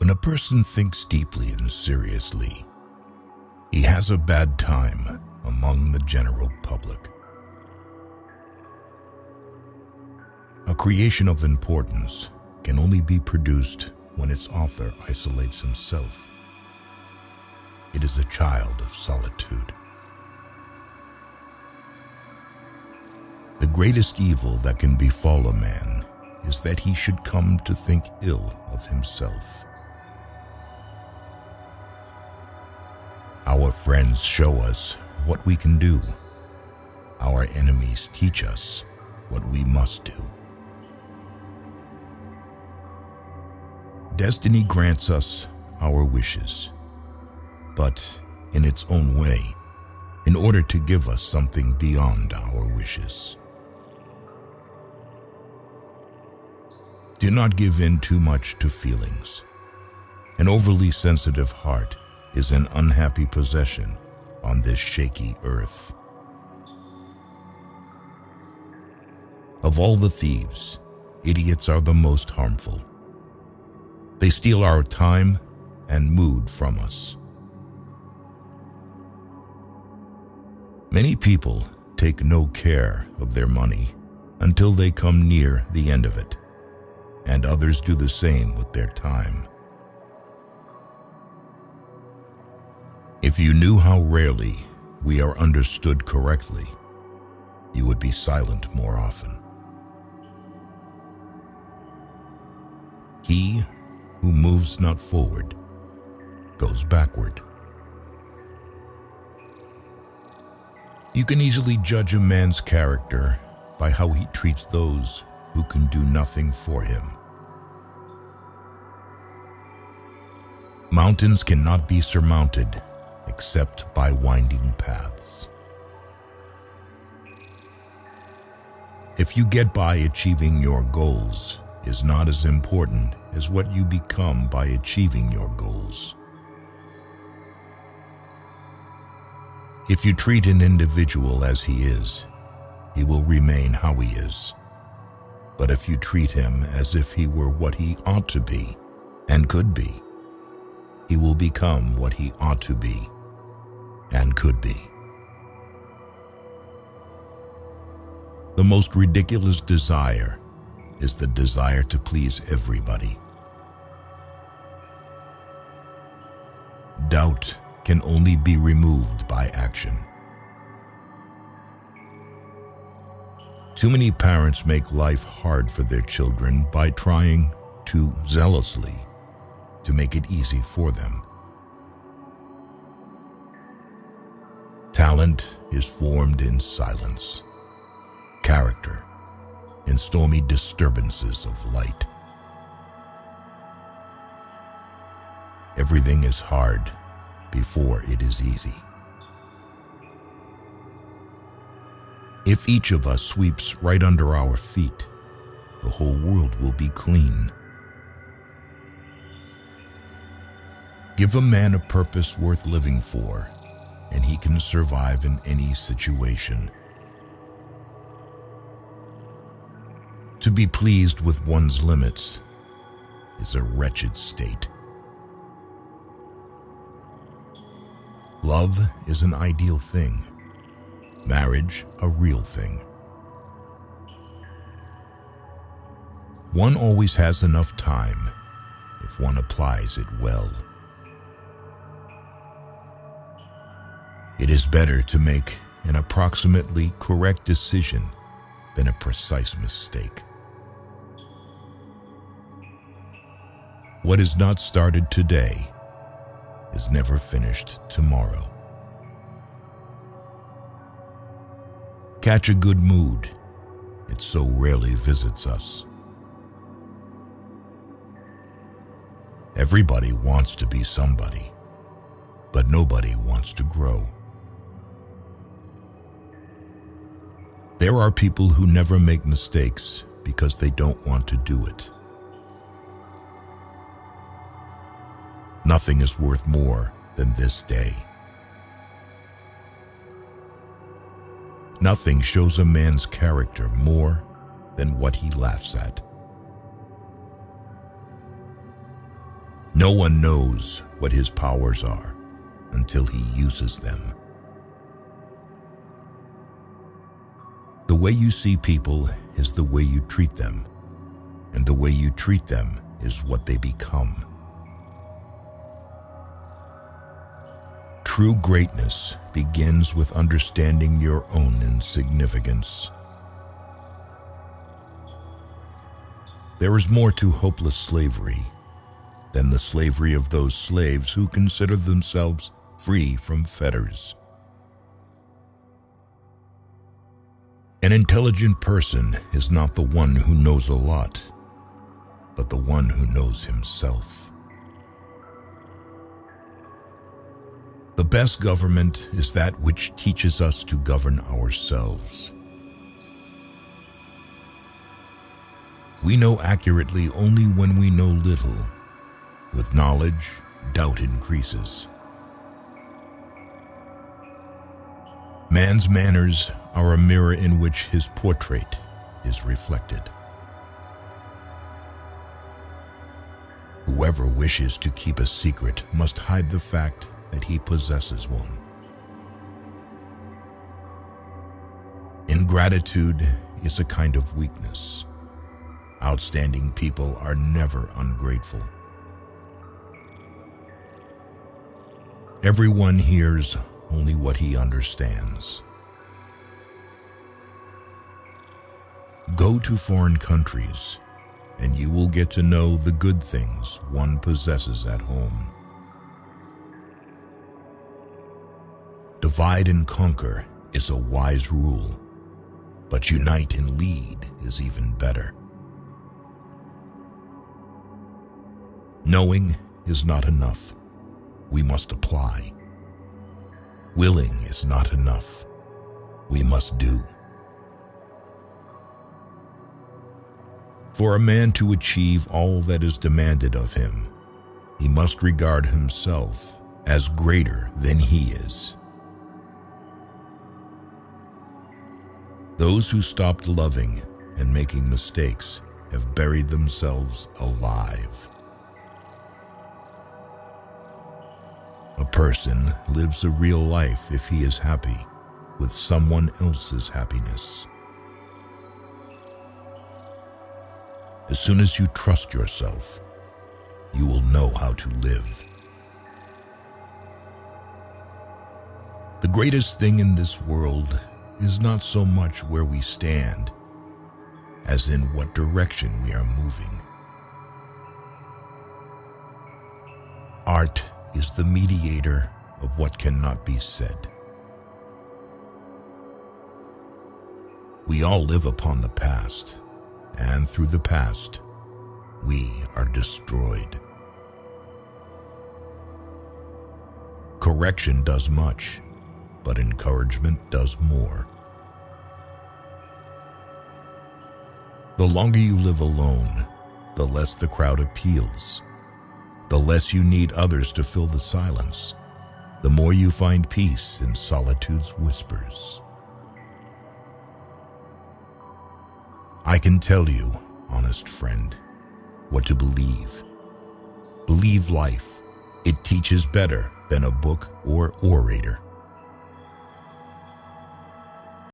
When a person thinks deeply and seriously, he has a bad time among the general public. A creation of importance can only be produced when its author isolates himself. It is a child of solitude. The greatest evil that can befall a man is that he should come to think ill of himself. Our friends show us what we can do. Our enemies teach us what we must do. Destiny grants us our wishes, but in its own way, in order to give us something beyond our wishes. Do not give in too much to feelings. An overly sensitive heart is an unhappy possession on this shaky earth. Of all the thieves, idiots are the most harmful. They steal our time and mood from us. Many people take no care of their money until they come near the end of it, and others do the same with their time. If you knew how rarely we are understood correctly, you would be silent more often. He who moves not forward goes backward. You can easily judge a man's character by how he treats those who can do nothing for him. Mountains cannot be surmounted except by winding paths. If you get by achieving your goals is not as important as what you become by achieving your goals. If you treat an individual as he is, he will remain how he is. But if you treat him as if he were what he ought to be and could be, he will become what he ought to be and could be. The most ridiculous desire is the desire to please everybody. Doubt can only be removed by action. Too many parents make life hard for their children by trying too zealously to make it easy for them. Talent is formed in silence, character in stormy disturbances of light. Everything is hard before it is easy. If each of us sweeps right under our feet, the whole world will be clean. Give a man a purpose worth living for, and he can survive in any situation. To be pleased with one's limits is a wretched state. Love is an ideal thing, marriage a real thing. One always has enough time if one applies it well. It is better to make an approximately correct decision than a precise mistake. What is not started today is never finished tomorrow. Catch a good mood. It so rarely visits us. Everybody wants to be somebody, but nobody wants to grow. There are people who never make mistakes because they don't want to do it. Nothing is worth more than this day. Nothing shows a man's character more than what he laughs at. No one knows what his powers are until he uses them. The way you see people is the way you treat them, and the way you treat them is what they become. True greatness begins with understanding your own insignificance. There is more to hopeless slavery than the slavery of those slaves who consider themselves free from fetters. An intelligent person is not the one who knows a lot, but the one who knows himself. The best government is that which teaches us to govern ourselves. We know accurately only when we know little. With knowledge, doubt increases. Man's manners are a mirror in which his portrait is reflected. Whoever wishes to keep a secret must hide the fact that he possesses one. Ingratitude is a kind of weakness. Outstanding people are never ungrateful. Everyone hears only what he understands. Go to foreign countries, and you will get to know the good things one possesses at home. Divide and conquer is a wise rule, but unite and lead is even better. Knowing is not enough. We must apply. Willing is not enough. We must do. For a man to achieve all that is demanded of him, he must regard himself as greater than he is. Those who stopped loving and making mistakes have buried themselves alive. A person lives a real life if he is happy with someone else's happiness. As soon as you trust yourself, you will know how to live. The greatest thing in this world is not so much where we stand, as in what direction we are moving. Art is the mediator of what cannot be said. We all live upon the past, and through the past, we are destroyed. Correction does much, but encouragement does more. The longer you live alone, the less the crowd appeals. The less you need others to fill the silence, the more you find peace in solitude's whispers. I can tell you, honest friend, what to believe. Believe life. It teaches better than a book or orator.